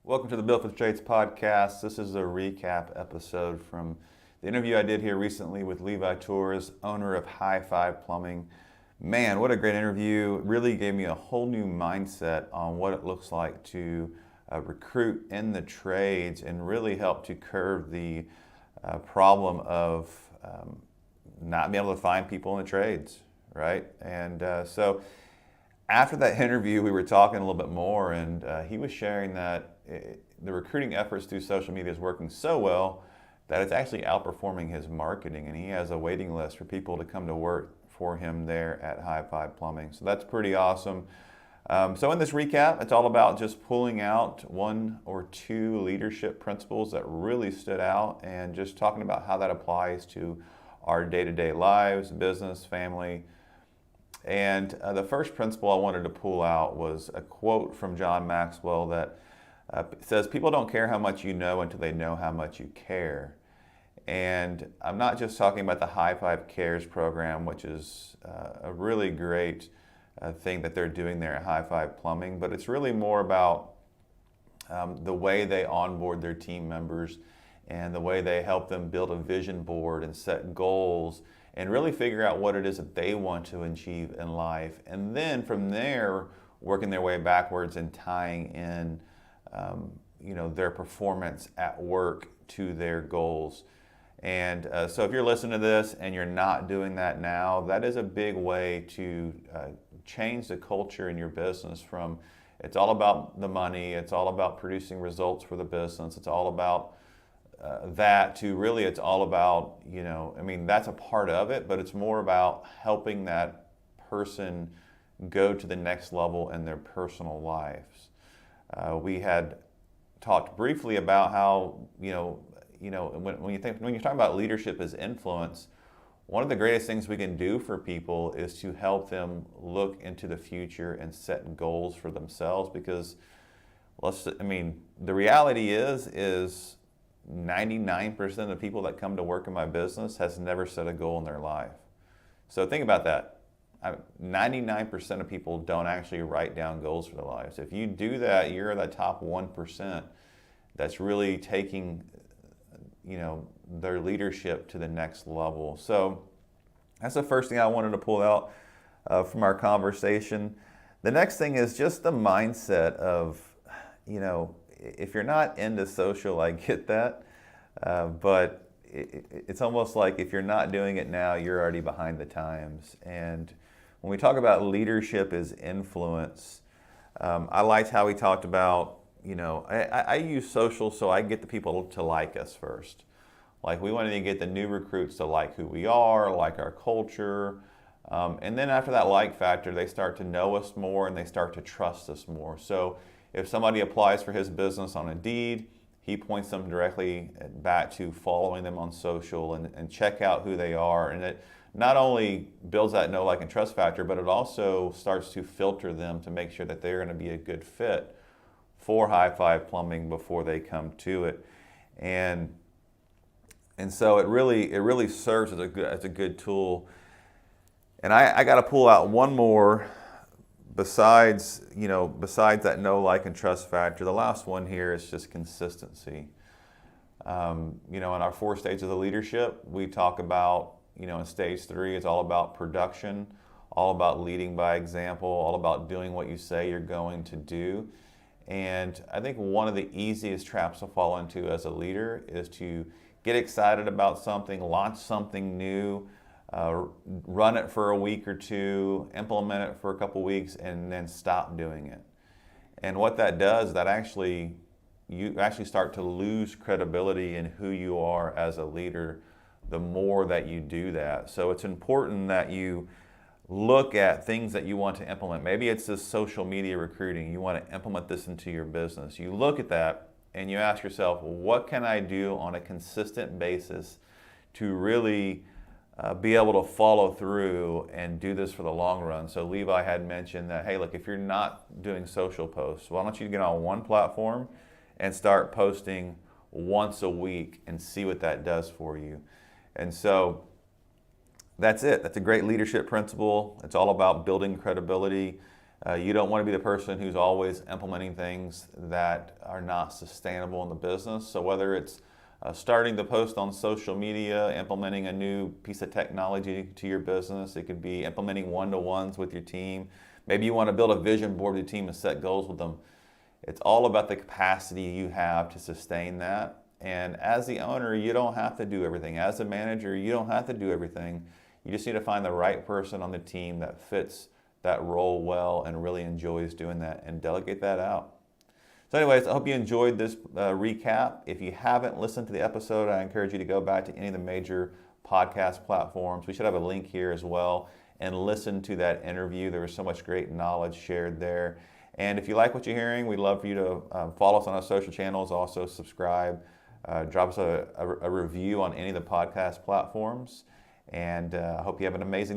Welcome to the Built for the Trades podcast. This is a recap episode from the interview I did here recently with Levi Torres, owner of High Five Plumbing. Man, what a great interview. It really gave me a whole new mindset on what it looks like to recruit in the trades and really help to curb the problem of not being able to find people in the trades, right? So after that interview, we were talking a little bit more, and he was sharing that the recruiting efforts through social media is working so well that it's actually outperforming his marketing, and he has a waiting list for people to come to work for him there at High Five Plumbing. So that's pretty awesome. So in this recap, it's all about just pulling out one or two leadership principles that really stood out and just talking about how that applies to our day-to-day lives, business, family. And the first principle I wanted to pull out was a quote from John Maxwell that says, "People don't care how much you know until they know how much you care." And I'm not just talking about the High Five Cares program, which is a really great thing that they're doing there at High Five Plumbing, but it's really more about the way they onboard their team members and the way they help them build a vision board and set goals and really figure out what it is that they want to achieve in life. And then from there, working their way backwards and tying in their performance at work to their goals. And so if you're listening to this and you're not doing that now, that is a big way to change the culture in your business from it's all about the money, it's all about producing results for the business, it's all about that to really it's all about, that's a part of it, but it's more about helping that person go to the next level in their personal lives. We had talked briefly about how, when you're talking about leadership as influence, one of the greatest things we can do for people is to help them look into the future and set goals for themselves, because the reality is 99% of the people that come to work in my business has never set a goal in their life. So think about that. 99% of people don't actually write down goals for their lives. If you do that, you're the top 1% that's really taking, their leadership to the next level. So that's the first thing I wanted to pull out from our conversation. The next thing is just the mindset of, if you're not into social, I get that, but it's almost like if you're not doing it now, you're already behind the times. And when we talk about leadership as influence, I liked how he talked about, I use social so I get the people to like us first. Like we wanted to get the new recruits to like who we are, like our culture. And then after that like factor, they start to know us more and they start to trust us more. So if somebody applies for his business on Indeed, he points them directly back to following them on social and check out who they are. And it not only builds that know, like, and trust factor, but it also starts to filter them to make sure that they're going to be a good fit for High Five Plumbing before they come to it. And so it really serves as a good tool. And I got to pull out one more. Besides that know, like, and trust factor, the last one here is just consistency. In our 4 stages of leadership, we talk about, in stage 3, it's all about production, all about leading by example, all about doing what you say you're going to do. And I think one of the easiest traps to fall into as a leader is to get excited about something, launch something new, run it for a week or two, implement it for a couple weeks, and then stop doing it. And what that does, you actually start to lose credibility in who you are as a leader the more that you do that. So it's important that you look at things that you want to implement. Maybe it's this social media recruiting. You want to implement this into your business. You look at that and you ask yourself, what can I do on a consistent basis to really be able to follow through and do this for the long run? So Levi had mentioned that, hey, look, if you're not doing social posts, why don't you get on one platform and start posting once a week and see what that does for you. And so that's it. That's a great leadership principle. It's all about building credibility. You don't want to be the person who's always implementing things that are not sustainable in the business. So whether it's starting to post on social media, implementing a new piece of technology to your business, it could be implementing one-to-ones with your team. Maybe you want to build a vision board with your team and set goals with them. It's all about the capacity you have to sustain that. And as the owner, you don't have to do everything. As a manager, you don't have to do everything. You just need to find the right person on the team that fits that role well and really enjoys doing that, and delegate that out. So anyways, I hope you enjoyed this recap. If you haven't listened to the episode, I encourage you to go back to any of the major podcast platforms. We should have a link here as well, and listen to that interview. There was so much great knowledge shared there. And if you like what you're hearing, we'd love for you to follow us on our social channels, also subscribe, drop us a review on any of the podcast platforms. And I hope you have an amazing